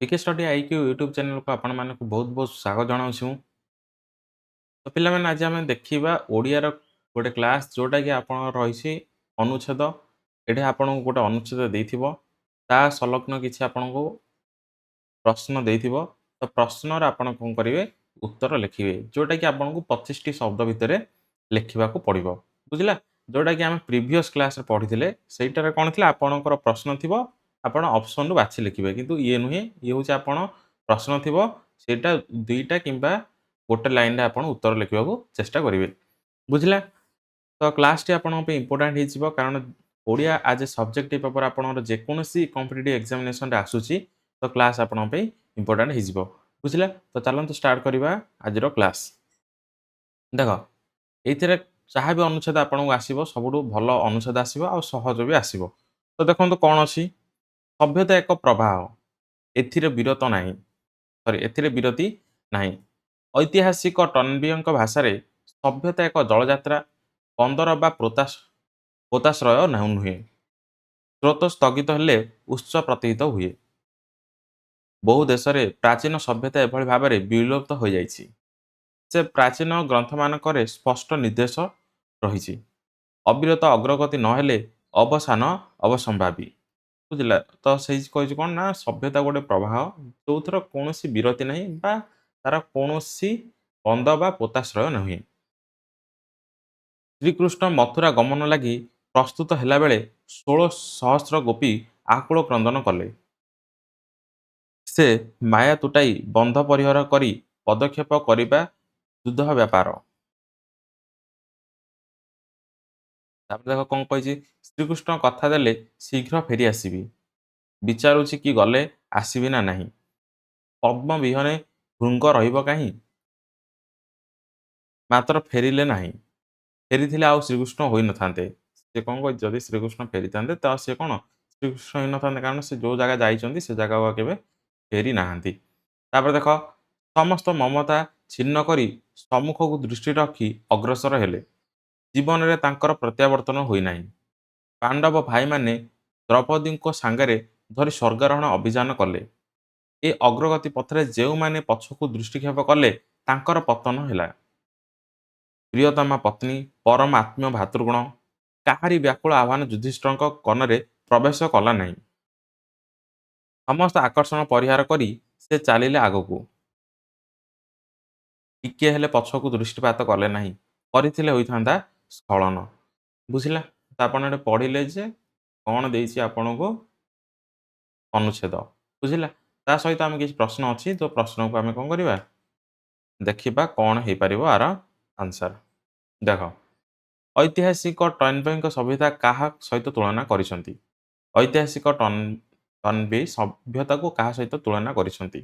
PK study IQ YouTube ଚ୍ୟାନେଲକୁ ଆପଣମାନଙ୍କୁ ବହୁତ ବହୁତ ସ୍ୱାଗତ ଜଣାଉଛି ମୁଁ। ତ ପିଲାମାନେ ଆଜି ଆମେ ଦେଖିବା ଓଡ଼ିଆର ଗୋଟେ କ୍ଲାସ୍ ଯୋଉଟାକି ଆପଣଙ୍କର ରହିଛି ଅନୁଚ୍ଛେଦ। ଏଠି ଆପଣଙ୍କୁ ଗୋଟେ ଅନୁଚ୍ଛେଦ ଦେଇଥିବ। ତା ସଂଲଗ୍ନ କିଛି ଆପଣଙ୍କୁ ପ୍ରଶ୍ନ ଦେଇଥିବ। ତ ପ୍ରଶ୍ନର ଆପଣ କଣ କରିବେ ଉତ୍ତର ଲେଖିବେ। ଯୋଉଟାକି ଆପଣଙ୍କୁ 25ଟି ଶବ୍ଦ ଭିତରେ ଲେଖିବାକୁ ପଡ଼ିବ। ବୁଝିଲା? ଯୋଉଟାକି ଆମେ ପ୍ରିଭିୟସ୍ କ୍ଲାସରେ ପଢ଼ିଥିଲେ ସେଇଟାରେ କଣ ଥିଲା ଆପଣଙ୍କର ପ୍ରଶ୍ନ ଥିବ ଆପଣ ଅପସନରୁ ବାଛି ଲେଖିବେ। କିନ୍ତୁ ଇଏ ନୁହେଁ। ଇଏ ହଉଛି ଆପଣ ପ୍ରଶ୍ନ ଥିବ ସେଇଟା 2ଟା କିମ୍ବା ଗୋଟେ ଲାଇନରେ ଆପଣ ଉତ୍ତର ଲେଖିବାକୁ ଚେଷ୍ଟା କରିବେ। ବୁଝିଲା? ତ କ୍ଲାସଟି ଆପଣଙ୍କ ପାଇଁ ଇମ୍ପୋର୍ଟାଣ୍ଟ ହେଇଯିବ କାରଣ ଓଡ଼ିଆ ଆଜ୍ ଏ ସବଜେକ୍ଟିଭ ପେପର ଆପଣଙ୍କର ଯେକୌଣସି କମ୍ପିଟିଟିଭ୍ ଏକ୍ସାମିନେସନରେ ଆସୁଛି ତ କ୍ଲାସ୍ ଆପଣଙ୍କ ପାଇଁ ଇମ୍ପୋର୍ଟାଣ୍ଟ ହେଇଯିବ। ବୁଝିଲା? ତ ଚାଲନ୍ତୁ ଷ୍ଟାର୍ଟ କରିବା ଆଜିର କ୍ଲାସ୍। ଦେଖ ଏଇଥିରେ ଯାହା ବି ଅନୁଚ୍ଛେଦ ଆପଣଙ୍କୁ ଆସିବ ସବୁଠୁ ଭଲ ଅନୁଚ୍ଛେଦ ଆସିବ ଆଉ ସହଜ ବି ଆସିବ। ତ ଦେଖନ୍ତୁ କଣ ଅଛି? ସଭ୍ୟତା ଏକ ପ୍ରବାହ। ଏଥିରେ ବିରତ ନାହିଁ। ଏଥିରେ ବିରତି ନାହିଁ। ଐତିହାସିକ ଟନବିଙ୍କ ଭାଷାରେ ସଭ୍ୟତା ଏକ ଜଳଯାତ୍ରା, ବନ୍ଦର ବା ପୋତାଶ୍ରୟ ନୁହେଁ। ସ୍ରୋତ ସ୍ଥଗିତ ହେଲେ ଉତ୍ସ ପ୍ରତିହିତ ହୁଏ। ବହୁ ଦେଶରେ ପ୍ରାଚୀନ ସଭ୍ୟତା ଏଭଳି ଭାବରେ ବିଲୁପ୍ତ ହୋଇଯାଇଛି। ସେ ପ୍ରାଚୀନ ଗ୍ରନ୍ଥମାନଙ୍କରେ ସ୍ପଷ୍ଟ ନିର୍ଦ୍ଦେଶ ରହିଛି। ଅବିରତ ଅଗ୍ରଗତି ନହେଲେ ଅବସାନ ଅବସମ୍ଭାବୀ। ବୁଝିଲା? ତ ସେଇ କହିଛି କଣ ନା ସଭ୍ୟତା ଗୋଟେ ପ୍ରବାହ ଯୋଉଥିର କୌଣସି ବିରତି ନାହିଁ ବା ତାର କୌଣସି ବନ୍ଧ ବା ପୋତାଶ୍ରୟ ନୁହେଁ। ଶ୍ରୀକୃଷ୍ଣ ମଥୁରା ଗମନ ଲାଗି ପ୍ରସ୍ତୁତ ହେଲାବେଳେ 16,000 ଗୋପୀ ଆକୁଳ କ୍ରନ୍ଦନ କଲେ। ସେ ମାୟା ତୁଟାଇ ବନ୍ଧ ପରିହାର କରି ପଦକ୍ଷେପ କରିବା ଦୁଧ ବ୍ୟାପାର। ତାପରେ ଦେଖ କଣ କହିଛି ଶ୍ରୀକୃଷ୍ଣ କଥା ଦେଲେ ଶୀଘ୍ର ଫେରି ଆସିବି। ବିଚାରୁଛି କି ଗଲେ ଆସିବି ନା ନାହିଁ। ପଦ୍ମ ବିହନେ ଭୃଙ୍ଗ ରହିବ କାହିଁ। ମାତ୍ର ଫେରିଲେ ନାହିଁ। ଫେରିଥିଲେ ଆଉ ଶ୍ରୀକୃଷ୍ଣ ହୋଇନଥାନ୍ତେ। ସେ କଣ କହିଛି ଯଦି ଶ୍ରୀକୃଷ୍ଣ ଫେରିଥାନ୍ତେ ତ ସେ କଣ ଶ୍ରୀକୃଷ୍ଣ ହୋଇନଥାନ୍ତେ କାରଣ ସେ ଯୋଉ ଜାଗା ଯାଇଛନ୍ତି ସେ ଜାଗାକୁ ଆଉ କେବେ ଫେରି ନାହାନ୍ତି। ତାପରେ ଦେଖ ସମସ୍ତ ମମତା ଛିନ୍ନ କରି ସମ୍ମୁଖକୁ ଦୃଷ୍ଟି ରଖି ଅଗ୍ରସର ହେଲେ। ଜୀବନରେ ତାଙ୍କର ପ୍ରତ୍ୟାବର୍ତ୍ତନ ହୋଇନାହିଁ। ପାଣ୍ଡବ ଭାଇମାନେ ଦ୍ରୌପଦୀଙ୍କ ସାଙ୍ଗରେ ଧରି ସ୍ୱର୍ଗାରୋହଣ ଅଭିଯାନ କଲେ। ଏ ଅଗ୍ରଗତି ପଥରେ ଯେଉଁମାନେ ପଛକୁ ଦୃଷ୍ଟିକ୍ଷେପ କଲେ ତାଙ୍କର ପତନ ହେଲା। ପ୍ରିୟତମା ପତ୍ନୀ ପରମ ଆତ୍ମୀୟ ଭାତୃଗଣ କାହାରି ବ୍ୟାକୁଳ ଆହ୍ୱାନ ଯୁଧିଷ୍ଠିରଙ୍କ କର୍ଣ୍ଣରେ ପ୍ରବେଶ କଲା ନାହିଁ। ସମସ୍ତ ଆକର୍ଷଣ ପରିହାର କରି ସେ ଚାଲିଲେ ଆଗକୁ। ଟିକିଏ ହେଲେ ପଛକୁ ଦୃଷ୍ଟିପାତ କଲେ ନାହିଁ। କରିଥିଲେ ହୋଇଥାନ୍ତା ସ୍ଖଳନ। ବୁଝିଲା? ତ ଆପଣ ଏଠି ପଢିଲେ ଯେ କଣ ଦେଇଛି ଆପଣଙ୍କୁ ଅନୁଚ୍ଛେଦ। ବୁଝିଲା? ତା ସହିତ ଆମେ କିଛି ପ୍ରଶ୍ନ ଅଛି ତ ପ୍ରଶ୍ନକୁ ଆମେ କଣ କରିବା ଦେଖିବା କଣ ହେଇପାରିବ ଆର ଆନ୍ସର। ଦେଖ ଐତିହାସିକ ଟର୍ନବେଙ୍କ ସଭ୍ୟତା କାହା ସହିତ ତୁଳନା କରିଛନ୍ତି? ଐତିହାସିକ ଟର୍ନବେ ସଭ୍ୟତାକୁ କାହା ସହିତ ତୁଳନା କରିଛନ୍ତି?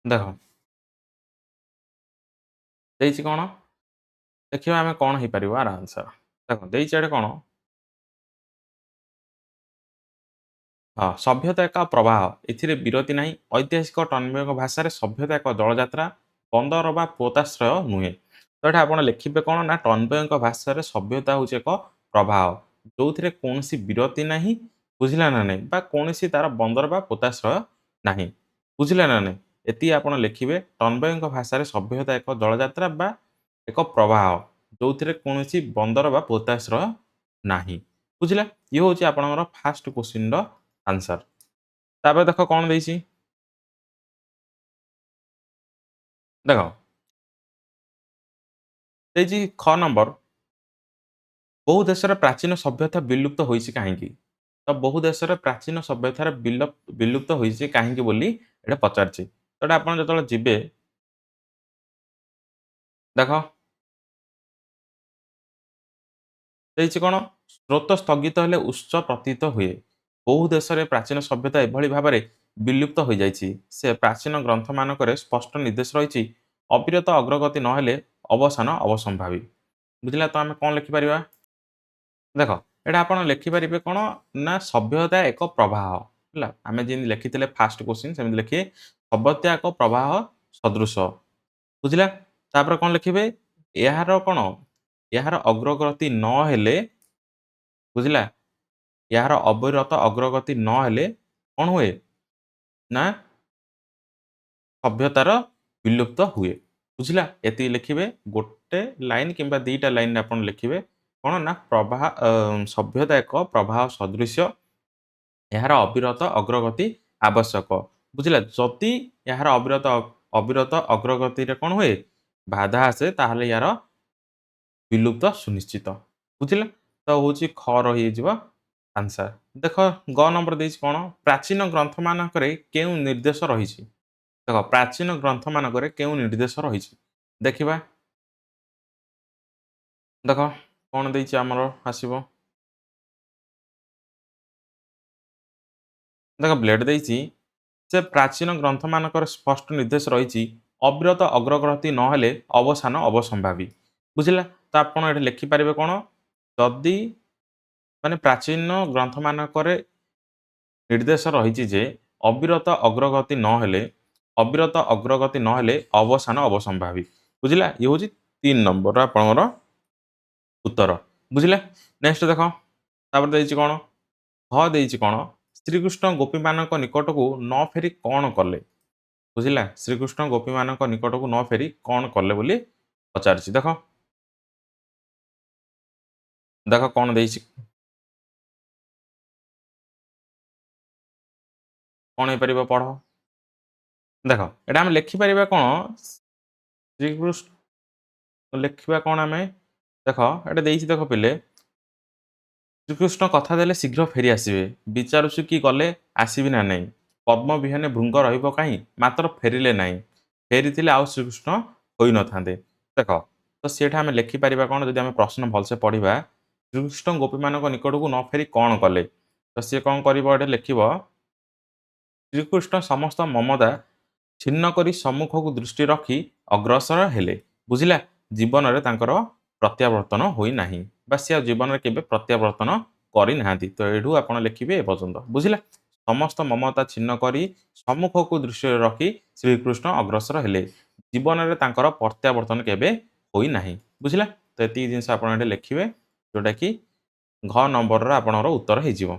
ଦେଖ ଦେଇଛି କଣ? ଦେଖିବା ଆମେ କଣ ହେଇପାରିବ ଆର ଆନ୍ସର। ଦେଖ ଦେଇଛି ଏଠି କଣ? ହଁ ସଭ୍ୟତା ଏକ ପ୍ରବାହ ଏଥିରେ ବିରତି ନାହିଁ। ଐତିହାସିକ ଟର୍ନବେଙ୍କ ଭାଷାରେ ସଭ୍ୟତା ଏକ ଜଳଯାତ୍ରା, ବନ୍ଦର ବା ପୋତାଶ୍ରୟ ନୁହେଁ। ତ ଏଠି ଆପଣ ଲେଖିବେ କଣ ନା ଟର୍ନବେଙ୍କ ଭାଷାରେ ସଭ୍ୟତା ହେଉଛି ଏକ ପ୍ରବାହ ଯୋଉଥିରେ କୌଣସି ବିରତି ନାହିଁ। ବୁଝିଲା ନା ନାହିଁ? ବା କୌଣସି ତାର ବନ୍ଦର ବା ପୋତାଶ୍ରୟ ନାହିଁ। ବୁଝିଲେ ନା ନାହିଁ? ଏତିକି ଆପଣ ଲେଖିବେ ଟର୍ନବେଙ୍କ ଭାଷାରେ ସଭ୍ୟତା ଏକ ଜଳଯାତ୍ରା ବା ଏକ ପ୍ରବାହ ଯୋଉଥିରେ କୌଣସି ବନ୍ଦର ବା ପୋତାଶ୍ରୟ ନାହିଁ। ବୁଝିଲା? ଇଏ ହେଉଛି ଆପଣଙ୍କର ଫାଷ୍ଟ କ୍ୱେଶ୍ଚିନର ଆନ୍ସର। ତାପରେ ଦେଖ କଣ ଦେଇଛି? ଦେଖ ଦେଇଛି ଖ ନମ୍ବର ବହୁ ଦେଶର ପ୍ରାଚୀନ ସଭ୍ୟତା ବିଲୁପ୍ତ ହୋଇଛି କାହିଁକି? ତ ବହୁ ଦେଶରେ ପ୍ରାଚୀନ ସଭ୍ୟତାର ବିଲୁପ୍ତ ହୋଇଛି କାହିଁକି ବୋଲି ଏଇଟା ପଚାରିଛି। ତ ଏଇଟା ଆପଣ ଯେତେବେଳେ ଯିବେ ଦେଖ ଦେଇଛି କଣ ସ୍ରୋତ ସ୍ଥଗିତ ହେଲେ ଉତ୍ସ ପ୍ରତୀତ ହୁଏ। ବହୁ ଦେଶରେ ପ୍ରାଚୀନ ସଭ୍ୟତା ଏଭଳି ଭାବରେ ବିଲୁପ୍ତ ହୋଇଯାଇଛି। ସେ ପ୍ରାଚୀନ ଗ୍ରନ୍ଥମାନଙ୍କରେ ସ୍ପଷ୍ଟ ନିର୍ଦ୍ଦେଶ ରହିଛି ଅବିରତ ଅଗ୍ରଗତି ନହେଲେ ଅବସାନ ଅବସମ୍ଭାବୀ। ବୁଝିଲା? ତ ଆମେ କଣ ଲେଖିପାରିବା? ଦେଖ ଏଇଟା ଆପଣ ଲେଖିପାରିବେ କଣ ନା ସଭ୍ୟତା ଏକ ପ୍ରବାହ। ହେଲା ଆମେ ଯେମିତି ଲେଖିଥିଲେ ଫାଷ୍ଟ କ୍ୱେଶ୍ଚିନ୍ ସେମିତି ଲେଖିବେ ସଭ୍ୟତା ଏକ ପ୍ରବାହ ସଦୃଶ। ବୁଝିଲା? ତାପରେ କଣ ଲେଖିବେ ଏହାର କଣ ଏହାର ଅଗ୍ରଗତି ନ ହେଲେ ବୁଝିଲା ଏହାର ଅବିରତ ଅଗ୍ରଗତି ନ ହେଲେ କ'ଣ ହୁଏ ନା ସଭ୍ୟତାର ବିଲୁପ୍ତ ହୁଏ। ବୁଝିଲା? ଏତିକି ଲେଖିବେ। ଗୋଟେ ଲାଇନ୍ କିମ୍ବା 2ଟା ଲାଇନ୍ ଆପଣ ଲେଖିବେ। କ'ଣ ନା ସଭ୍ୟତା ଏକ ପ୍ରବାହ ସଦୃଶ୍ୟ। ଏହାର ଅବିରତ ଅଗ୍ରଗତି ଆବଶ୍ୟକ। ବୁଝିଲା? ଯଦି ଏହାର ଅବିରତ ଅଗ୍ରଗତିରେ କ'ଣ ହୁଏ? ବାଧା ଆସେ ତାହେଲେ ୟାର ବିଲୁପ୍ତ ସୁନିଶ୍ଚିତ। ବୁଝିଲେ? ତ ହଉଛି ଖ ରହିଯିବ ଆନ୍ସର। ଦେଖ ଗ ନମ୍ବର ଦେଇଛି କ'ଣ? ପ୍ରାଚୀନ ଗ୍ରନ୍ଥମାନଙ୍କରେ କେଉଁ ନିର୍ଦ୍ଦେଶ ରହିଛି? ଦେଖ ପ୍ରାଚୀନ ଗ୍ରନ୍ଥମାନଙ୍କରେ କେଉଁ ନିର୍ଦ୍ଦେଶ ରହିଛି? ଦେଖିବା। ଦେଖ କ'ଣ ଦେଇଛି ଆମର ଆସିବ। ଦେଖ ବ୍ଲେଡ୍ ଦେଇଛି। ସେ ପ୍ରାଚୀନ ଗ୍ରନ୍ଥମାନଙ୍କର ସ୍ପଷ୍ଟ ନିର୍ଦ୍ଦେଶ ରହିଛି ଅବିରତ ଅଗ୍ରଗତି ନହେଲେ ଅବସାନ ଅବସମ୍ଭାବୀ। ବୁଝିଲା? ତ ଆପଣ ଏଠି ଲେଖିପାରିବେ କ'ଣ? ଯଦି ମାନେ ପ୍ରାଚୀନ ଗ୍ରନ୍ଥମାନଙ୍କରେ ନିର୍ଦ୍ଦେଶ ରହିଛି ଯେ ଅବିରତ ଅଗ୍ରଗତି ନହେଲେ ଅବସାନ ଅବସମ୍ଭାବୀ। ବୁଝିଲା? ଇଏ ହେଉଛି 3 ନମ୍ବରର ଆପଣଙ୍କର ଉତ୍ତର। ବୁଝିଲେ? ନେକ୍ସଟ ଦେଖ ତାପରେ ଦେଇଛି କ'ଣ? ଘ ଦେଇଛି କ'ଣ? ଶ୍ରୀକୃଷ୍ଣ ଗୋପୀମାନଙ୍କ ନିକଟକୁ ନ ଫେରି କ'ଣ କଲେ? ବୁଝିଲା? ଶ୍ରୀକୃଷ୍ଣ ଗୋପୀମାନଙ୍କ ନିକଟକୁ ନ ଫେରି କ'ଣ କଲେ ବୋଲି ପଚାରିଛି। ଦେଖ କ'ଣ ଦେଇଛି? କ'ଣ ହେଇପାରିବ ପଢ଼। ଦେଖ ଏଇଟା ଆମେ ଲେଖିପାରିବା କ'ଣ? ଶ୍ରୀକୃଷ୍ଣ ଲେଖିବା କ'ଣ ଆମେ? ଦେଖ ଏଇଟା ଦେଇଛି ଦେଖ ପିଲେ। ଶ୍ରୀକୃଷ୍ଣ କଥା ଦେଲେ ଶୀଘ୍ର ଫେରି ଆସିବେ। ବିଚାରୁଛୁ କି ଗଲେ ଆସିବି ନା ନାହିଁ। ପଦ୍ମ ବିହନେ ଭୃଙ୍ଗ ରହିବ କାହିଁ? ମାତ୍ର ଫେରିଲେ ନାହିଁ। ଫେରିଥିଲେ ଆଉ ଶ୍ରୀକୃଷ୍ଣ ହୋଇନଥାନ୍ତେ। ଦେଖ ତ ସେଇଟା ଆମେ ଲେଖିପାରିବା କ'ଣ? ଯଦି ଆମେ ପ୍ରଶ୍ନ ଭଲସେ ପଢ଼ିବା, ଶ୍ରୀକୃଷ୍ଣ ଗୋପୀମାନଙ୍କ ନିକଟକୁ ନ ଫେରି କ'ଣ କଲେ? ତ ସିଏ କ'ଣ କରିବ? ଏଠି ଲେଖିବ ଶ୍ରୀକୃଷ୍ଣ ସମସ୍ତ ମମତା ଛିନ୍ନ କରି ସମ୍ମୁଖକୁ ଦୃଷ୍ଟି ରଖି ଅଗ୍ରସର ହେଲେ। ବୁଝିଲା? ଜୀବନରେ ତାଙ୍କର ପ୍ରତ୍ୟାବର୍ତ୍ତନ ହୋଇନାହିଁ ବା ସେ ଆଉ ଜୀବନରେ କେବେ ପ୍ରତ୍ୟାବର୍ତ୍ତନ କରିନାହାନ୍ତି। ତ ଏଇଠୁ ଆପଣ ଲେଖିବେ ଏପର୍ଯ୍ୟନ୍ତ। ବୁଝିଲା? ସମସ୍ତ ମମତା ଛିନ୍ନ କରି ସମ୍ମୁଖକୁ ଦୃଷ୍ଟିରେ ରଖି ଶ୍ରୀକୃଷ୍ଣ ଅଗ୍ରସର ହେଲେ। ଜୀବନରେ ତାଙ୍କର ପ୍ରତ୍ୟାବର୍ତ୍ତନ କେବେ ହୋଇନାହିଁ। ବୁଝିଲା? ତ ଏତିକି ଜିନିଷ ଆପଣ ଏଠି ଲେଖିବେ, ଯୋଉଟାକି ଘ ନମ୍ବରର ଆପଣଙ୍କର ଉତ୍ତର ହେଇଯିବ।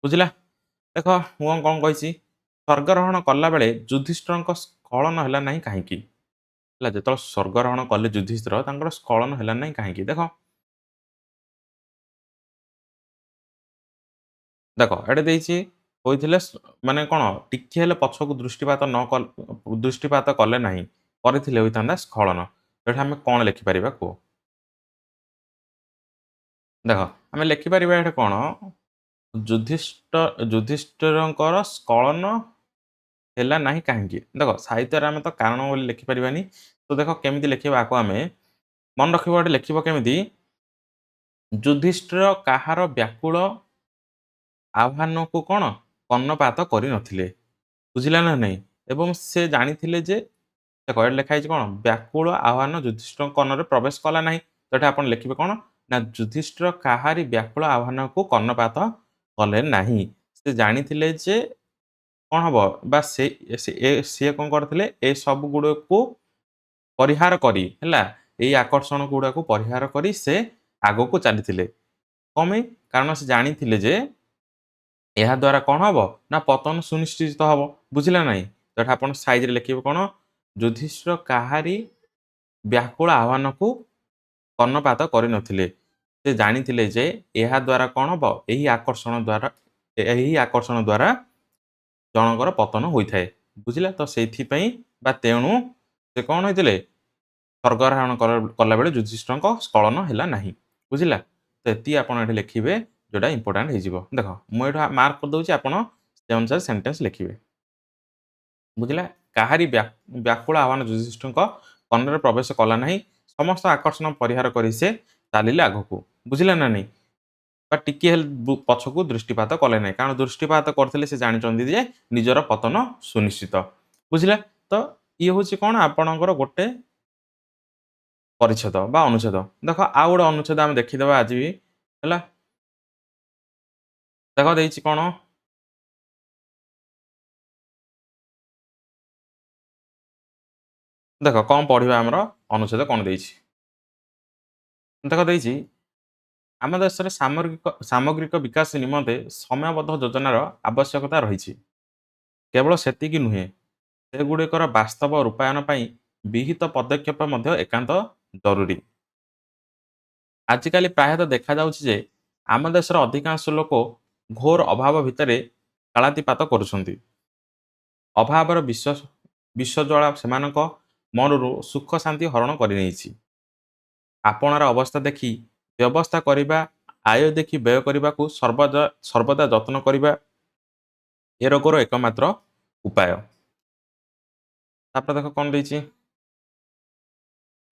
ବୁଝିଲା? ଦେଖ ମୁଁ କ'ଣ କହିଛି? ସ୍ୱର୍ଗଗ୍ରହଣ କଲାବେଳେ ଯୁଧିଷ୍ଠିରଙ୍କ ସ୍ଖଳନ ହେଲା ନାହିଁ କାହିଁକି? ହେଲା ଯେତେବେଳେ ସ୍ୱର୍ଗଗ୍ରହଣ କଲେ ଯୁଧିଷ୍ଠିର ତାଙ୍କର ସ୍ଖଳନ ହେଲା ନାହିଁ କାହିଁକି? ଦେଖ ଏଠି ଦେଇଛି ହୋଇଥିଲେ ମାନେ କ'ଣ ଟିକେ ହେଲେ ପଛକୁ ଦୃଷ୍ଟିପାତ କଲେ ନାହିଁ। କରିଥିଲେ ହୋଇଥାନ୍ତା ସ୍ଖଳନ। ଏଠି ଆମେ କ'ଣ ଲେଖିପାରିବା କୁହ? ଦେଖ ଆମେ ଲେଖିପାରିବା ଏଠି କ'ଣ? ଯୁଧିଷ୍ଠିରଙ୍କର ସ୍ଖଳନ ହେଲା ନାହିଁ କାହିଁକି? ଦେଖ ସାହିତ୍ୟରେ ଆମେ ତ କାରଣ ବୋଲି ଲେଖିପାରିବାନି। ତ ଦେଖ କେମିତି ଲେଖିବା ଆକୁ ଆମେ ମନେ ରଖିବ। ଏଠି ଲେଖିବ କେମିତି? ଯୁଧିଷ୍ଠିର କାହାର ବ୍ୟାକୁଳ ଆହ୍ୱାନକୁ କ'ଣ କର୍ଣ୍ଣପାତ କରିନଥିଲେ। ବୁଝିଲା ନା ନାହିଁ? ଏବଂ ସେ ଜାଣିଥିଲେ ଯେ ଦେଖ ଏଠି ଲେଖା ହେଇଛି କ'ଣ? ବ୍ୟାକୁଳ ଆହ୍ୱାନ ଯୁଧିଷ୍ଠିରଙ୍କ କର୍ଣ୍ଣରେ ପ୍ରବେଶ କଲା ନାହିଁ। ତ ଏଠି ଆପଣ ଲେଖିବେ କ'ଣ? ନା ଯୁଧିଷ୍ଠିର କାହାରି ବ୍ୟାକୁଳ ଆହ୍ୱାନକୁ କର୍ଣ୍ଣପାତ କଲେ ନାହିଁ। ସେ ଜାଣିଥିଲେ ଯେ କ'ଣ ହବ? ବା ସିଏ କ'ଣ କରିଥିଲେ? ଏ ସବୁ ଗୁଡ଼ିକୁ ପରିହାର କରି ହେଲା ଏଇ ଆକର୍ଷଣ ଗୁଡ଼ାକୁ ପରିହାର କରି ସେ ଆଗକୁ ଚାଲିଥିଲେ। କ'ଣ ପାଇଁ? କାରଣ ସେ ଜାଣିଥିଲେ ଯେ ଏହାଦ୍ୱାରା କ'ଣ ହବ? ନା ପତନ ସୁନିଶ୍ଚିତ ହବ। ବୁଝିଲା ନାହିଁ? ତ ଏଠି ଆପଣ ସାଇଜରେ ଲେଖିବେ କ'ଣ? ଯୁଧିଷ୍ଠିର କାହାରି ବ୍ୟାକୁଳ ଆହ୍ୱାନକୁ କର୍ଣ୍ଣପାତ କରିନଥିଲେ। ସେ ଜାଣିଥିଲେ ଯେ ଏହାଦ୍ୱାରା କ'ଣ ହବ? ଏହି ଆକର୍ଷଣ ଦ୍ୱାରା ଜଣଙ୍କର ପତନ ହୋଇଥାଏ। ବୁଝିଲା? ତ ସେଇଥିପାଇଁ ବା ତେଣୁ ସେ କ'ଣ ହେଇଥିଲେ? ସ୍ୱର୍ଗଗ୍ରହଣ କଲାବେଳେ ଯୁଧିଷ୍ଠିରଙ୍କ ସ୍ଖଳନ ହେଲା ନାହିଁ। ବୁଝିଲା? ତ ଏତିକି ଆପଣ ଏଠି ଲେଖିବେ, ଯୋଉଟା ଇମ୍ପୋର୍ଟାଣ୍ଟ ହେଇଯିବ। ଦେଖ ମୁଁ ଏଠୁ ମାର୍କ କରିଦେଉଛି, ଆପଣ ସେ ଅନୁସାରେ ସେଣ୍ଟେନ୍ସ ଲେଖିବେ। ବୁଝିଲା? କାହାରି ବ୍ୟାକୁଳ ଆହ୍ୱାନ ଯୁଧିଷ୍ଠିରଙ୍କ କର୍ଣ୍ଣରେ ପ୍ରବେଶ କଲା ନାହିଁ। ସମସ୍ତ ଆକର୍ଷଣ ପରିହାର କରି ସେ ଚାଲିଲେ ଆଗକୁ। ବୁଝିଲା ନା ନାହିଁ? ବା ଟିକିଏ ହେଲେ ପଛକୁ ଦୃଷ୍ଟିପାତ କଲେ ନାହିଁ। କାରଣ ଦୃଷ୍ଟିପାତ କରିଥିଲେ ସେ ଜାଣିଛନ୍ତି ଯେ ନିଜର ପତନ ସୁନିଶ୍ଚିତ। ବୁଝିଲା? ତ ଇଏ ହେଉଛି କ'ଣ? ଆପଣଙ୍କର ଗୋଟେ ପରିଚ୍ଛେଦ ବା ଅନୁଚ୍ଛେଦ। ଦେଖ ଆଉ ଗୋଟେ ଅନୁଚ୍ଛେଦ ଆମେ ଦେଖିଦେବା ଆଜି ବି ହେଲା। ଦେଖ ଦେଇଛି କ'ଣ? ଦେଖ କ'ଣ ପଢ଼ିବା ଆମର ଅନୁଚ୍ଛେଦ କ'ଣ ଦେଇଛି? ଦେଖ ଦେଇଛି ଆମ ଦେଶରେ ସାମଗ୍ରିକ ବିକାଶ ନିମନ୍ତେ ସମୟବଦ୍ଧ ଯୋଜନାର ଆବଶ୍ୟକତା ରହିଛି। କେବଳ ସେତିକି ନୁହେଁ, ସେଗୁଡ଼ିକର ବାସ୍ତବ ରୂପାୟନ ପାଇଁ ବିହିତ ପଦକ୍ଷେପ ମଧ୍ୟ ଏକାନ୍ତ ଜରୁରୀ। ଆଜିକାଲି ପ୍ରାୟତଃ ଦେଖାଯାଉଛି ଯେ ଆମ ଦେଶର ଅଧିକାଂଶ ଲୋକ ଘୋର ଅଭାବ ଭିତରେ କାଳାତିପାତ କରୁଛନ୍ତି। ଅଭାବର ବିଶ୍ୱଜ୍ୱାଳା ସେମାନଙ୍କ ମନରୁ ସୁଖ ଶାନ୍ତି ହରଣ କରିନେଇଛି। ଆପଣାର ଅବସ୍ଥା ଦେଖି ବ୍ୟବସ୍ଥା କରିବା, ଆୟ ଦେଖି ବ୍ୟୟ କରିବାକୁ ସର୍ବଦା ଯତ୍ନ କରିବା ଏ ରୋଗର ଏକମାତ୍ର ଉପାୟ। ତାପରେ ଦେଖ କଣ ଦେଇଛି,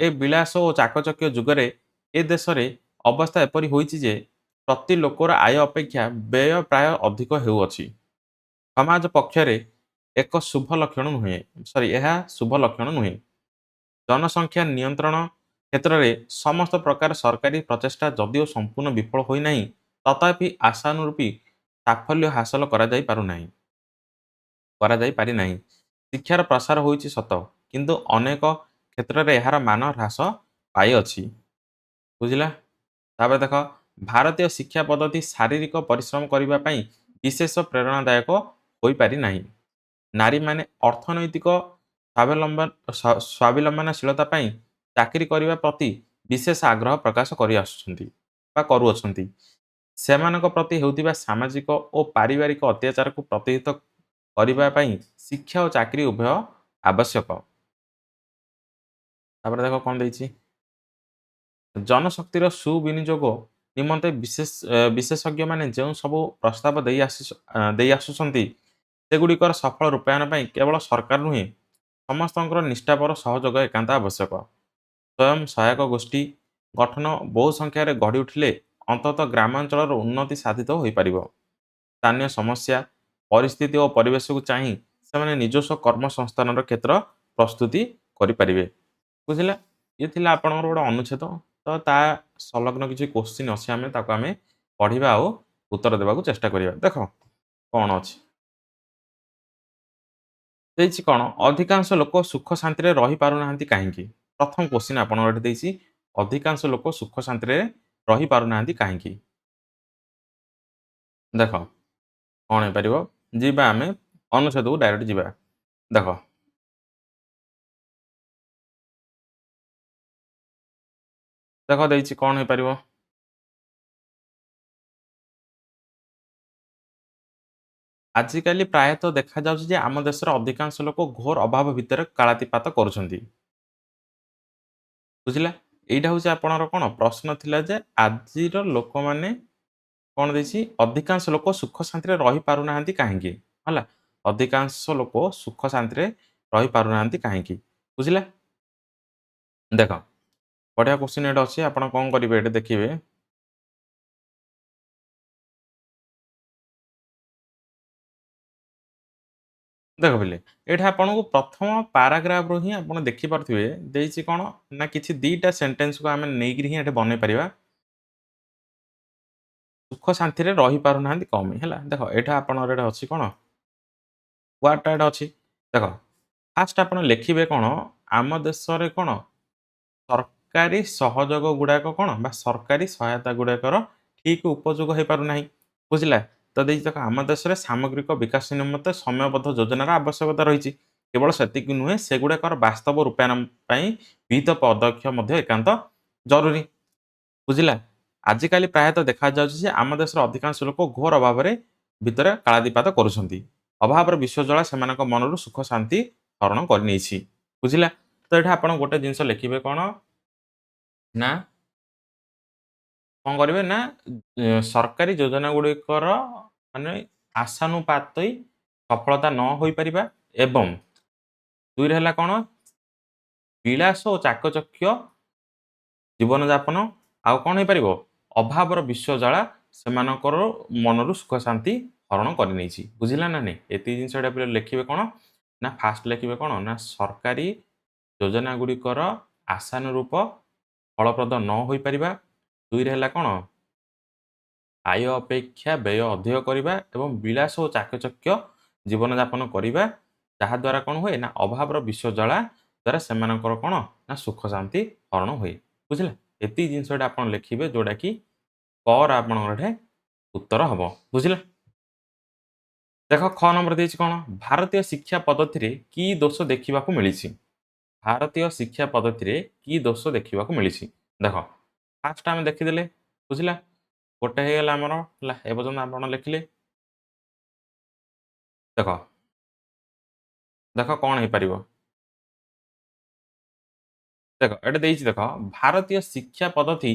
ଏ ବିଳାସ ଓ ଚାକଚକ୍ୟ ଯୁଗରେ ଏ ଦେଶରେ ଅବସ୍ଥା ଏପରି ହୋଇଛି ଯେ ପ୍ରତି ଲୋକର ଆୟ ଅପେକ୍ଷା ବ୍ୟୟ ପ୍ରାୟ ଅଧିକ ହେଉଅଛି। ସମାଜ ପକ୍ଷରେ ଏହା ଶୁଭ ଲକ୍ଷଣ ନୁହେଁ। ଜନସଂଖ୍ୟା ନିୟନ୍ତ୍ରଣ କ୍ଷେତ୍ରରେ ସମସ୍ତ ପ୍ରକାର ସରକାରୀ ପ୍ରଚେଷ୍ଟା ଯଦିଓ ସମ୍ପୂର୍ଣ୍ଣ ବିଫଳ ହୋଇନାହିଁ, ତଥାପି ଆଶାନୁରୂପୀ ସାଫଲ୍ୟ ହାସଲ କରାଯାଇପାରିନାହିଁ। ଶିକ୍ଷାର ପ୍ରସାର ହୋଇଛି ସତ, କିନ୍ତୁ ଅନେକ କ୍ଷେତ୍ରରେ ଏହାର ମାନ ହ୍ରାସ ପାଇଅଛି। ବୁଝିଲା? ତାପରେ ଦେଖ, ଭାରତୀୟ ଶିକ୍ଷା ପଦ୍ଧତି ଶାରୀରିକ ପରିଶ୍ରମ କରିବା ପାଇଁ ବିଶେଷ ପ୍ରେରଣାଦାୟକ ହୋଇପାରିନାହିଁ। ନାରୀମାନେ ଅର୍ଥନୈତିକ ସ୍ୱାବଲମ୍ବନଶୀଳତା ପାଇଁ ଚାକିରି କରିବା ପ୍ରତି ବିଶେଷ ଆଗ୍ରହ ପ୍ରକାଶ କରିଆସୁଛନ୍ତି ବା କରୁଅଛନ୍ତି। ସେମାନଙ୍କ ପ୍ରତି ହେଉଥିବା ସାମାଜିକ ଓ ପାରିବାରିକ ଅତ୍ୟାଚାରକୁ ପ୍ରତିହତ କରିବା ପାଇଁ ଶିକ୍ଷା ଓ ଚାକିରି ଉଭୟ ଆବଶ୍ୟକ। ତାପରେ ଦେଖ କଣ ଦେଇଛି, ଜନଶକ୍ତିର ସୁବିନିଯୋଗ ନିମନ୍ତେ ବିଶେଷଜ୍ଞମାନେ ଯେଉଁ ସବୁ ପ୍ରସ୍ତାବ ଦେଇ ଆସୁଛନ୍ତି, ସେଗୁଡ଼ିକର ସଫଳ ରୂପାୟନ ପାଇଁ କେବଳ ସରକାର ନୁହେଁ, ସମସ୍ତଙ୍କର ନିଷ୍ଠାପର ସହଯୋଗ ଏକାନ୍ତ ଆବଶ୍ୟକ। ସ୍ୱୟଂ ସହାୟକ ଗୋଷ୍ଠୀ ଗଠନ ବହୁ ସଂଖ୍ୟାରେ ଗଢ଼ି ଉଠିଲେ ଅନ୍ତତଃ ଗ୍ରାମାଞ୍ଚଳର ଉନ୍ନତି ସାଧିତ ହୋଇପାରିବ। ସ୍ଥାନୀୟ ସମସ୍ୟା, ପରିସ୍ଥିତି ଓ ପରିବେଶକୁ ଚାହିଁ ସେମାନେ ନିଜସ୍ୱ କର୍ମସଂସ୍ଥାନର କ୍ଷେତ୍ର ପ୍ରସ୍ତୁତି କରିପାରିବେ। ବୁଝିଲା? ଇଏ ଥିଲା ଆପଣଙ୍କର ଗୋଟେ ଅନୁଚ୍ଛେଦ। ତ ତା ସଂଲଗ୍ନ କିଛି କୋଶ୍ଚିନ୍ ଅଛି, ତାକୁ ଆମେ ପଢ଼ିବା ଆଉ ଉତ୍ତର ଦେବାକୁ ଚେଷ୍ଟା କରିବା। ଦେଖ କଣ ଅଛି, ଦେଇଛି କଣ, ଅଧିକାଂଶ ଲୋକ ସୁଖ ଶାନ୍ତିରେ ରହିପାରୁନାହାନ୍ତି କାହିଁକି? ପ୍ରଥମ କୋଶ୍ଚିନ୍ ଆପଣଙ୍କର ଏଠି ଦେଇଛି, ଅଧିକାଂଶ ଲୋକ ସୁଖ ଶାନ୍ତିରେ ରହିପାରୁନାହାନ୍ତି କାହିଁକି? ଦେଖ କଣ ହେଇପାରିବ, ଯିବା ଆମେ ଅନୁଚ୍ଛେଦକୁ ଡାଇରେକ୍ଟ ଯିବା। ଦେଖ ଦେଇଛି କଣ ହେଇପାରିବ, ଆଜିକାଲି ପ୍ରାୟତଃ ଦେଖାଯାଉଛି ଯେ ଆମ ଦେଶର ଅଧିକାଂଶ ଲୋକ ଘୋର ଅଭାବ ଭିତରେ କାଳାତିପାତ କରୁଛନ୍ତି। ବୁଝିଲା? ଏଇଟା ହଉଛି ଆପଣଙ୍କର କଣ ପ୍ରଶ୍ନ ଥିଲା ଯେ ଆଜିର ଲୋକମାନେ କଣ ଦେଇଛି, ଅଧିକାଂଶ ଲୋକ ସୁଖ ଶାନ୍ତିରେ ରହିପାରୁନାହାନ୍ତି କାହିଁକି? ହେଲା, ଅଧିକାଂଶ ଲୋକ ସୁଖ ଶାନ୍ତିରେ ରହିପାରୁନାହାନ୍ତି କାହିଁକି? ବୁଝିଲା? ଦେଖ ବଢିଆ କୋଶ୍ଚିନ୍ ଏଇଟା ଅଛି, ଆପଣ କଣ କରିବେ ଏଠି ଦେଖିବେ। ଦେଖ ପିଲେ, ଏଇଠି ଆପଣଙ୍କୁ ପ୍ରଥମ ପାରାଗ୍ରାଫରୁ ହିଁ ଆପଣ ଦେଖିପାରୁଥିବେ ଦେଇଛି କଣ ନା, କିଛି ଦିଟା ସେଣ୍ଟେନ୍ସକୁ ଆମେ ନେଇକିରି ହିଁ ଏଠି ବନେଇ ପାରିବା। ସୁଖ ଶାନ୍ତିରେ ରହିପାରୁନାହାନ୍ତି କଣ ପାଇଁ? ହେଲା, ଦେଖ ଏଇଟା ଆପଣଙ୍କର ଏଇଟା ଅଛି କଣ, ୱାର୍ଡଟା ଏଇଟା ଅଛି। ଦେଖ ଫାଷ୍ଟ ଆପଣ ଲେଖିବେ କଣ, ଆମ ଦେଶରେ କଣ ସରକାରୀ ସହଯୋଗ ଗୁଡାକ କଣ ବା ସରକାରୀ ସହାୟତା ଗୁଡାକର ଠିକ ଉପଯୋଗ ହେଇପାରୁନାହିଁ। ବୁଝିଲା? ତ ଦେଇଛି ଦେଖ, ଆମ ଦେଶରେ ସାମଗ୍ରିକ ବିକାଶ ନିମନ୍ତେ ସମୟବଦ୍ଧ ଯୋଜନାର ଆବଶ୍ୟକତା ରହିଛି। କେବଳ ସେତିକି ନୁହେଁ, ସେଗୁଡାକର ବାସ୍ତବ ରୂପାୟନ ପାଇଁ ବିହିତ ପଦକ୍ଷେପ ମଧ୍ୟ ଏକାନ୍ତ ଜରୁରୀ। ବୁଝିଲା? ଆଜିକାଲି ପ୍ରାୟତଃ ଦେଖାଯାଉଛି ଯେ ଆମ ଦେଶର ଅଧିକାଂଶ ଲୋକ ଘୋର ଅଭାବରେ ଭିତରେ କାଳାତିପାତ କରୁଛନ୍ତି। ଅଭାବର ବିଶ୍ୱଜ୍ୱାଳା ସେମାନଙ୍କ ମନରୁ ସୁଖ ଶାନ୍ତି ହରଣ କରିନେଇଛି। ବୁଝିଲା? ତ ଏଠି ଆପଣ ଗୋଟେ ଜିନିଷ ଲେଖିବେ କଣ ନା, କଣ କରିବେ ନା, ସରକାରୀ ଯୋଜନା ଗୁଡ଼ିକର ମାନେ ଆଶାନୁପାତି ସଫଳତା ନ ହୋଇପାରିବା ଏବଂ ଦୁଇରେ ହେଲା କଣ, ବିଳାସ ଓ ଚାକଚକ୍ୟ ଜୀବନଯାପନ, ଆଉ କଣ ହେଇପାରିବ, ଅଭାବର ବିଶ୍ୱଜ୍ୱାଳା ସେମାନଙ୍କର ମନରୁ ସୁଖ ଶାନ୍ତି ହରଣ କରିନେଇଛି। ବୁଝିଲା ନା ନାଇଁ? ଏତିକି ଜିନିଷ ଏଟା ପିଲା ଲେଖିବେ କଣ ନା, ଫାଷ୍ଟ ଲେଖିବେ କଣ ନା, ସରକାରୀ ଯୋଜନା ଗୁଡ଼ିକର ଆଶାନୁରୂପ ଫଳପ୍ରଦ ନ ହୋଇପାରିବା। ଦୁଇରେ ହେଲା କଣ, ଆୟ ଅପେକ୍ଷା ବ୍ୟୟ ଅଧିକ କରିବା ଏବଂ ବିଳାସ ଓ ଚାକଚକ୍ୟ ଜୀବନଯାପନ କରିବା, ଯାହାଦ୍ୱାରା କଣ ହୁଏ ନା, ଅଭାବର ବିଶ୍ୱଜ୍ୱାଳା ଦ୍ୱାରା ସେମାନଙ୍କର କଣ ନା, ସୁଖ ଶାନ୍ତି ହରଣ ହୁଏ। ବୁଝିଲେ? ଏତିକି ଜିନିଷଟା ଆପଣ ଲେଖିବେ, ଯୋଉଟା କି କ ର ଆପଣଙ୍କର ଏଠି ଉତ୍ତର ହବ। ବୁଝିଲେ? ଦେଖ ଖ ନମ୍ବର ଦେଇଛି କଣ? ଭାରତୀୟ ଶିକ୍ଷା ପଦ୍ଧତିରେ କି ଦୋଷ ଦେଖିବାକୁ ମିଳିଛି? ଭାରତୀୟ ଶିକ୍ଷା ପଦ୍ଧତିରେ କି ଦୋଷ ଦେଖିବାକୁ ମିଳିଛି? ଦେଖ ଫାର୍ଷ୍ଟ ଆମେ ଦେଖିଦେଲେ। ବୁଝିଲା? ଗୋଟେ ହେଇଗଲା ଆମର ହେଲା। ଏ ପର୍ଯ୍ୟନ୍ତ ଆପଣ ଲେଖିଲେ। ଦେଖ, ଦେଖ କଣ ହେଇପାରିବ? ଦେଖ ଏଠି ଦେଇଛି ଦେଖ, ଭାରତୀୟ ଶିକ୍ଷା ପଦ୍ଧତି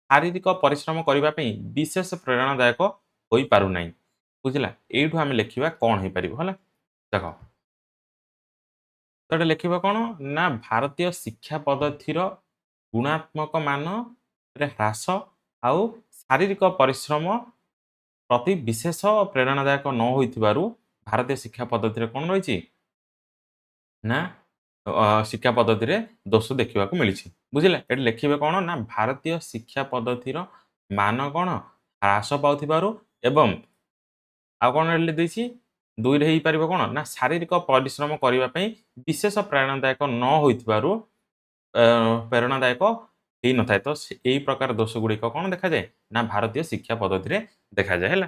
ଶାରୀରିକ ପରିଶ୍ରମ କରିବା ପାଇଁ ବିଶେଷ ପ୍ରେରଣାଦାୟକ ହୋଇପାରୁନାହିଁ। ବୁଝିଲା? ଏଇଠୁ ଆମେ ଲେଖିବା କଣ ହେଇପାରିବ ହେଲା। ଦେଖ ତ ଏଠି ଲେଖିବ କଣ? ନା ଭାରତୀୟ ଶିକ୍ଷା ପଦ୍ଧତିର ଗୁଣାତ୍ମକ ମାନରେ ହ୍ରାସ ଆଉ ଶାରୀରିକ ପରିଶ୍ରମ ପ୍ରତି ବିଶେଷ ପ୍ରେରଣାଦାୟକ ନ ହୋଇଥିବାରୁ ଭାରତୀୟ ଶିକ୍ଷା ପଦ୍ଧତିରେ କଣ ରହିଛି? ନା ଶିକ୍ଷା ପଦ୍ଧତିରେ ଦୋଷ ଦେଖିବାକୁ ମିଳିଛି। ବୁଝିଲେ? ଏଠି ଲେଖିବେ କଣ? ନା ଭାରତୀୟ ଶିକ୍ଷା ପଦ୍ଧତିର ମାନ କଣ? ହ୍ରାସ ପାଉଥିବାରୁ ଏବଂ ଆଉ କଣ ଏଠି ଦେଇଛି? 2 ରେ ହେଇପାରିବ କଣ? ନା ଶାରୀରିକ ପରିଶ୍ରମ କରିବା ପାଇଁ ବିଶେଷ ପ୍ରେରଣାଦାୟକ ନ ହୋଇଥିବାରୁ ପ୍ରେରଣାଦାୟକ ହେଇନଥାଏ। ତ ଏଇ ପ୍ରକାର ଦୋଷଗୁଡ଼ିକ କଣ ଦେଖାଯାଏ? ନା ଭାରତୀୟ ଶିକ୍ଷା ପଦ୍ଧତିରେ ଦେଖାଯାଏ ହେଲା।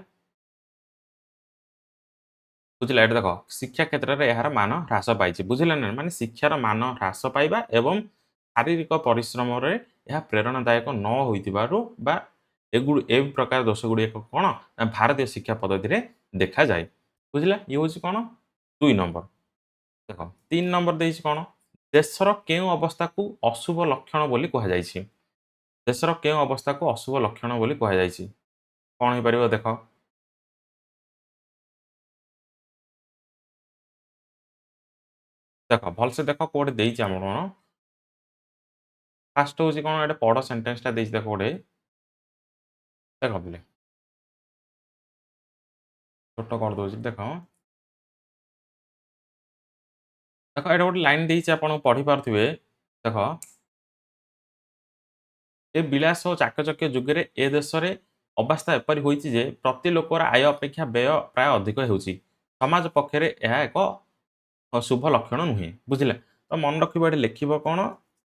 ବୁଝିଲେ? ଏଠି ଦେଖ ଶିକ୍ଷା କ୍ଷେତ୍ରରେ ଏହାର ମାନ ହ୍ରାସ ପାଇଛି। ବୁଝିଲେ ନା? ମାନେ ଶିକ୍ଷାର ମାନ ହ୍ରାସ ପାଇବା ଏବଂ ଶାରୀରିକ ପରିଶ୍ରମରେ ଏହା ପ୍ରେରଣାଦାୟକ ନ ହୋଇଥିବାରୁ ବା ଏ ପ୍ରକାର ଦୋଷଗୁଡ଼ିକ କଣ? ନା ଭାରତୀୟ ଶିକ୍ଷା ପଦ୍ଧତିରେ ଦେଖାଯାଏ। ବୁଝିଲା? ଇଏ ହଉଛି କଣ? 2 ନମ୍ବର। ଦେଖ 3 ନମ୍ବର ଦେଇଛି କଣ? ଦେଶର କେଉଁ ଅବସ୍ଥାକୁ ଅଶୁଭ ଲକ୍ଷଣ ବୋଲି କୁହାଯାଇଛି? ଦେଶର କେଉଁ ଅବସ୍ଥାକୁ ଅଶୁଭ ଲକ୍ଷଣ ବୋଲି କୁହାଯାଇଛି? କଣ ହେଇପାରିବ ଦେଖ? ଦେଖ ଭଲସେ ଦେଖ କୋଉଠି ଦେଇଛି ଆମର କଣ? ଫାର୍ଷ୍ଟ ହଉଛି କଣ? ଏଟା ବଡ଼ ସେଣ୍ଟେନ୍ସଟା ଦେଇଛି ଦେଖ ଗୋଟେ। ଦେଖ ପିଲେ ଛୋଟ କରିଦଉଛି ଦେଖ। ଦେଖ ଏଇଟା ଗୋଟେ ଲାଇନ୍ ଦେଇଛି ଆପଣ ପଢ଼ିପାରୁଥିବେ। ଦେଖ ଏ ବିଳାସ ଓ ଚାକଚକ୍ୟ ଯୁଗରେ ଏ ଦେଶରେ ଅବସ୍ଥା ଏପରି ହୋଇଛି ଯେ ପ୍ରତି ଲୋକର ଆୟ ଅପେକ୍ଷା ବ୍ୟୟ ପ୍ରାୟ ଅଧିକ ହେଉଛି। ସମାଜ ପକ୍ଷରେ ଏହା ଏକ ଶୁଭ ଲକ୍ଷଣ ନୁହେଁ। ବୁଝିଲେ? ତ ମନେ ରଖିବ ଏଠି ଲେଖିବ କଣ?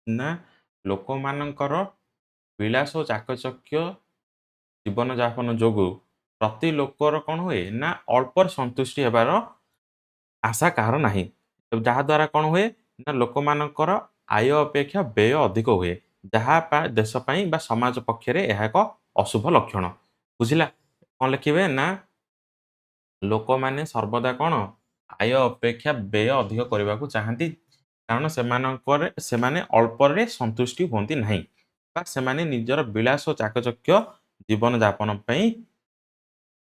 ନା ଲୋକମାନଙ୍କର ବିଳାସ ଓ ଚାକଚକ୍ୟ ଜୀବନଯାପନ ଯୋଗୁଁ ପ୍ରତି ଲୋକର କଣ ହୁଏ? ନା ଅଳ୍ପରେ ସନ୍ତୁଷ୍ଟି ହେବାର ଆଶା କାହାର ନାହିଁ। ଯାହାଦ୍ୱାରା କଣ ହୁଏ? ନା ଲୋକମାନଙ୍କର ଆୟ ଅପେକ୍ଷା ବ୍ୟୟ ଅଧିକ ହୁଏ। ଯାହା ଦେଶ ପାଇଁ ବା ସମାଜ ପକ୍ଷରେ ଏହା ଏକ ଅଶୁଭ ଲକ୍ଷଣ। ବୁଝିଲା? କଣ ଲେଖିବେ? ନା ଲୋକମାନେ ସର୍ବଦା କଣ? ଆୟ ଅପେକ୍ଷା ବ୍ୟୟ ଅଧିକ କରିବାକୁ ଚାହାନ୍ତି। କାରଣ ସେମାନେ ଅଳ୍ପରେ ସନ୍ତୁଷ୍ଟି ହୁଅନ୍ତି ନାହିଁ। ବା ସେମାନେ ନିଜର ବିଳାସ ଓ ଚାକଚକ୍ୟ ଜୀବନଯାପନ ପାଇଁ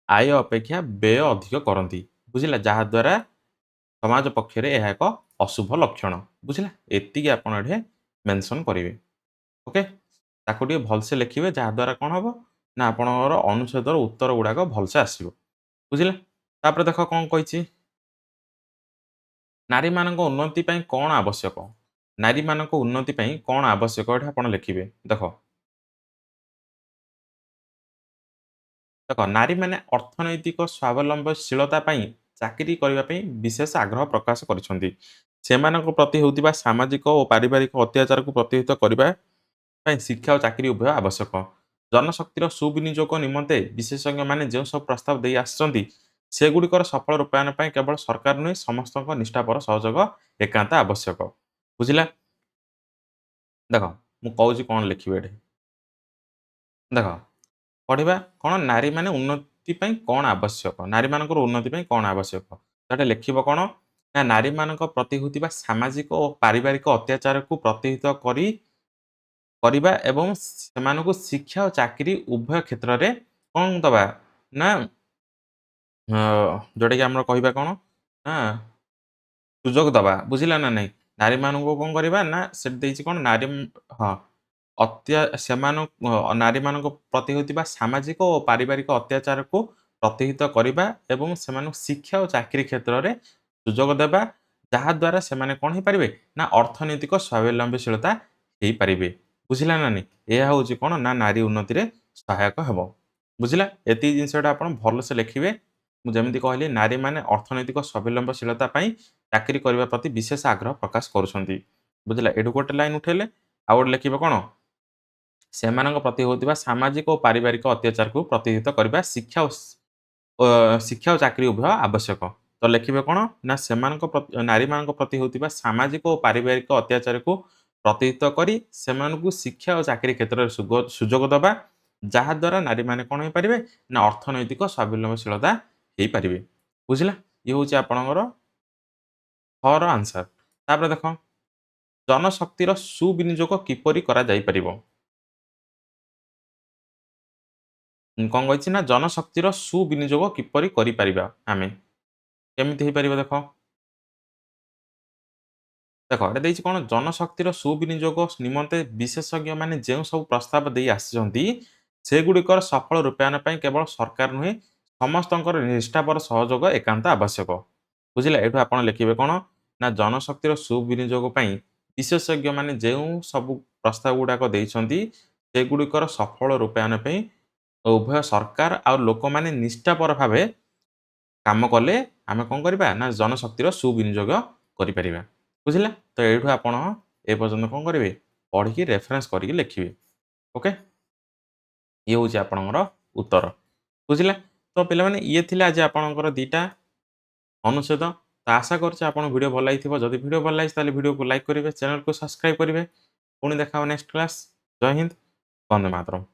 ଆୟ ଅପେକ୍ଷା ବ୍ୟୟ ଅଧିକ କରନ୍ତି। ବୁଝିଲା? ଯାହାଦ୍ୱାରା ସମାଜ ପକ୍ଷରେ ଏହା ଏକ ଅଶୁଭ ଲକ୍ଷଣ। ବୁଝିଲା? ଏତିକି ଆପଣ ଏଠି ମେନସନ୍ କରିବେ। ଓକେ? ତାକୁ ଟିକେ ଭଲସେ ଲେଖିବେ ଯାହାଦ୍ୱାରା କଣ ହବ? ନା ଆପଣଙ୍କର ଅନୁଚ୍ଛେଦର ଉତ୍ତର ଗୁଡ଼ାକ ଭଲସେ ଆସିବ। ବୁଝିଲେ? ତାପରେ ଦେଖ କଣ କହିଛି? ନାରୀମାନଙ୍କ ଉନ୍ନତି ପାଇଁ କଣ ଆବଶ୍ୟକ? ନାରୀମାନଙ୍କ ଉନ୍ନତି ପାଇଁ କଣ ଆବଶ୍ୟକ? ଏଠି ଆପଣ ଲେଖିବେ। ଦେଖ ଦେଖ ନାରୀମାନେ ଅର୍ଥନୈତିକ ସ୍ୱାବଲମ୍ବନଶୀଳତା ପାଇଁ ଚାକିରି କରିବା ପାଇଁ ବିଶେଷ ଆଗ୍ରହ ପ୍ରକାଶ କରିଛନ୍ତି। ସେମାନଙ୍କ ପ୍ରତି ହେଉଥିବା ସାମାଜିକ ଓ ପାରିବାରିକ ଅତ୍ୟାଚାରକୁ ପ୍ରତିହତ କରିବା ପାଇଁ ଶିକ୍ଷା ଓ ଚାକିରି ଉଭୟ ଆବଶ୍ୟକ। ଜନଶକ୍ତିର ସୁବିନିଯୋଗ ନିମନ୍ତେ ବିଶେଷଜ୍ଞମାନେ ଯେଉଁ ସବୁ ପ୍ରସ୍ତାବ ଦେଇ ଆସିଛନ୍ତି, ସେଗୁଡ଼ିକର ସଫଳ ରୂପାୟନ ପାଇଁ କେବଳ ସରକାର ନୁହେଁ, ସମସ୍ତଙ୍କ ନିଷ୍ଠାପର ସହଯୋଗ ଏକାନ୍ତ ଆବଶ୍ୟକ। ବୁଝିଲା? ଦେଖ ମୁଁ କହୁଛି କଣ ଲେଖିବେ ଏଠି। ଦେଖ ପଢ଼ିବା କଣ? ନାରୀମାନେ ଉନ୍ନତି ପାଇଁ କଣ ଆବଶ୍ୟକ? ନାରୀମାନଙ୍କର ଉନ୍ନତି ପାଇଁ କଣ ଆବଶ୍ୟକ? ତ ଏଠି ଲେଖିବ କଣ? ନା ନାରୀମାନଙ୍କ ପ୍ରତି ହେଉଥିବା ସାମାଜିକ ଓ ପାରିବାରିକ ଅତ୍ୟାଚାରକୁ ପ୍ରତିହତ କରିବା ଏବଂ ସେମାନଙ୍କୁ ଶିକ୍ଷା ଓ ଚାକିରି ଉଭୟ କ୍ଷେତ୍ରରେ କଣ ଦବା? ନା ଯୋଉଟାକି ଆମର କହିବା କଣ? ନା ସୁଯୋଗ ଦବା। ବୁଝିଲା ନା ନାଇଁ? ନାରୀମାନଙ୍କୁ କଣ କରିବା? ନା ସେଠି ଦେଇଛି କଣ? ହଁ। ନାରୀମାନଙ୍କ ପ୍ରତି ହେଉଥିବା ସାମାଜିକ ଓ ପାରିବାରିକ ଅତ୍ୟାଚାରକୁ ପ୍ରତିହତ କରିବା ଏବଂ ସେମାନଙ୍କୁ ଶିକ୍ଷା ଓ ଚାକିରି କ୍ଷେତ୍ରରେ ସୁଯୋଗ ଦେବା, ଯାହାଦ୍ୱାରା ସେମାନେ କଣ ହେଇପାରିବେ? ନା ଅର୍ଥନୈତିକ ସ୍ୱାବଲମ୍ବୀଶୀଳତା ହେଇପାରିବେ। ବୁଝିଲା ନା ନାଇଁ? ଏହା ହଉଛି କଣ? ନା ନାରୀ ଉନ୍ନତିରେ ସହାୟକ ହେବ। ବୁଝିଲା? ଏତିକି ଜିନିଷଟା ଆପଣ ଭଲସେ ଲେଖିବେ। ମୁଁ ଯେମିତି କହିଲି ନାରୀମାନେ ଅର୍ଥନୈତିକ ସ୍ୱାବଲମ୍ବନଶୀଳତା ପାଇଁ ଚାକିରି କରିବା ପ୍ରତି ବିଶେଷ ଆଗ୍ରହ ପ୍ରକାଶ କରୁଛନ୍ତି। ବୁଝିଲା? ଏଠୁ ଗୋଟେ ଲାଇନ୍ ଉଠେଇଲେ, ଆଉ ଗୋଟେ ଲେଖିବେ କଣ? ସେମାନଙ୍କ ପ୍ରତି ହେଉଥିବା ସାମାଜିକ ଓ ପାରିବାରିକ ଅତ୍ୟାଚାରକୁ ପ୍ରତିହତ କରିବା ଶିକ୍ଷା ଓ ଚାକିରି ଉଭୟ ଆବଶ୍ୟକ। ତ ଲେଖିବେ କ'ଣ ନା ସେମାନଙ୍କ ନାରୀମାନଙ୍କ ପ୍ରତି ହେଉଥିବା ସାମାଜିକ ଓ ପାରିବାରିକ ଅତ୍ୟାଚାରକୁ ପ୍ରତିହତ କରି ସେମାନଙ୍କୁ ଶିକ୍ଷା ଓ ଚାକିରି କ୍ଷେତ୍ରରେ ସୁଯୋଗ ଦେବା, ଯାହାଦ୍ୱାରା ନାରୀମାନେ କ'ଣ ହୋଇପାରିବେ ନା ଅର୍ଥନୈତିକ ସ୍ୱାବଲମ୍ବନଶୀଳତା ହେଇପାରିବେ। ବୁଝିଲା? ଇଏ ହେଉଛି ଆପଣଙ୍କର ର ଆନ୍ସର। ତାପରେ ଦେଖ ଜନଶକ୍ତିର ସୁବିନିଯୋଗ କିପରି କରାଯାଇପାରିବ? କ'ଣ କହିଛି ନା ଜନଶକ୍ତିର ସୁବିନିଯୋଗ କିପରି କରିପାରିବା ଆମେ? କେମିତି ହେଇପାରିବ ଦେଖ? ଦେଖ ଏଟା ଦେଇଛି କ'ଣ ଜନଶକ୍ତିର ସୁବିନିଯୋଗ ନିମନ୍ତେ ବିଶେଷଜ୍ଞମାନେ ଯେଉଁ ସବୁ ପ୍ରସ୍ତାବ ଦେଇ ଆସିଛନ୍ତି, ସେଗୁଡ଼ିକର ସଫଳ ରୂପାୟନ ପାଇଁ କେବଳ ସରକାର ନୁହେଁ, ସମସ୍ତଙ୍କର ନିଷ୍ଠାପର ସହଯୋଗ ଏକାନ୍ତ ଆବଶ୍ୟକ। ବୁଝିଲେ? ଏଠୁ ଆପଣ ଲେଖିବେ କ'ଣ ନା ଜନଶକ୍ତିର ସୁବିନିଯୋଗ ପାଇଁ ବିଶେଷଜ୍ଞମାନେ ଯେଉଁ ସବୁ ପ୍ରସ୍ତାବ ଗୁଡ଼ାକ ଦେଇଛନ୍ତି, ସେଗୁଡ଼ିକର ସଫଳ ରୂପାୟନ ପାଇଁ ଉଭୟ ସରକାର ଆଉ ଲୋକମାନେ ନିଷ୍ଠାପର ଭାବେ କାମ କଲେ ଆମେ କ'ଣ କରିବା ନା ଜନଶକ୍ତିର ସୁବିନିଯୋଗ କରିପାରିବା। ବୁଝିଲେ? ତ ଏଇଠୁ ଆପଣ ଏ ପର୍ଯ୍ୟନ୍ତ କ'ଣ କରିବେ ପଢ଼ିକି ରେଫରେନ୍ସ କରିକି ଲେଖିବେ। ଓକେ? ଇଏ ହେଉଛି ଆପଣଙ୍କର ଉତ୍ତର। ବୁଝିଲେ? ତ ପିଲାମାନେ ଇଏ ଥିଲା ଆଜି ଆପଣଙ୍କର 2ଟା ଅନୁଚ୍ଛେଦ। ତ ଆଶା କରୁଛି ଆପଣଙ୍କୁ ଭିଡ଼ିଓ ଭଲ ଲାଗିଥିବ। ଯଦି ଭିଡ଼ିଓ ଭଲ ଲାଗିଛି ତାହେଲେ ଭିଡ଼ିଓକୁ ଲାଇକ୍ କରିବେ, ଚ୍ୟାନେଲକୁ ସବସ୍କ୍ରାଇବ୍ କରିବେ। ପୁଣି ଦେଖା ହେବ ନେକ୍ସଟ କ୍ଲାସ୍। ଜୟ ହିନ୍ଦ, ବନ୍ଦେ ମାତରମ୍।